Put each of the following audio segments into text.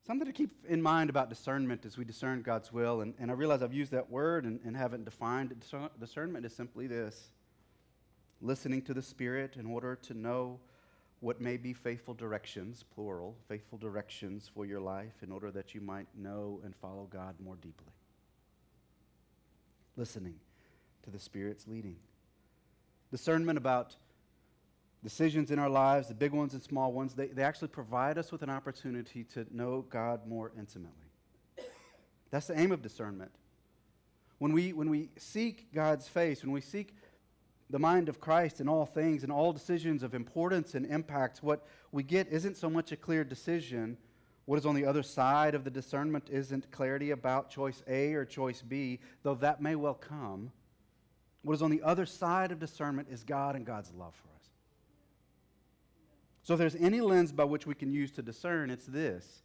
Something to keep in mind about discernment as we discern God's will, and I realize I've used that word and haven't defined it. Discernment is simply this: listening to the Spirit in order to know what may be faithful directions, plural, faithful directions for your life in order that you might know and follow God more deeply. Listening to the Spirit's leading. Discernment about decisions in our lives, the big ones and small ones, they actually provide us with an opportunity to know God more intimately. That's the aim of discernment. When we seek God's face, when we seek the mind of Christ in all things, in all decisions of importance and impact, what we get isn't so much a clear decision. What is on the other side of the discernment isn't clarity about choice A or choice B, though that may well come. What is on the other side of discernment is God and God's love for us. So if there's any lens by which we can use to discern, it's this: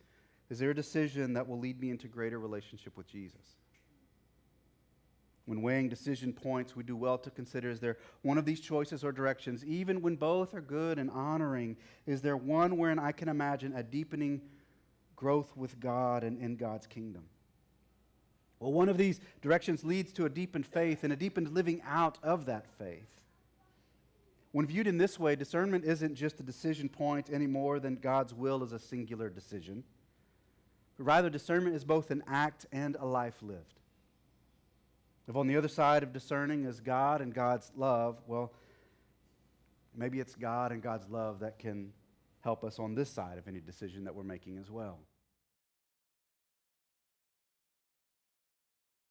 is there a decision that will lead me into greater relationship with Jesus? When weighing decision points, we do well to consider, is there one of these choices or directions, even when both are good and honoring, is there one wherein I can imagine a deepening growth with God and in God's kingdom? Well, one of these directions leads to a deepened faith and a deepened living out of that faith. When viewed in this way, discernment isn't just a decision point any more than God's will is a singular decision. But rather, discernment is both an act and a life lived. If on the other side of discerning is God and God's love, well, maybe it's God and God's love that can help us on this side of any decision that we're making as well.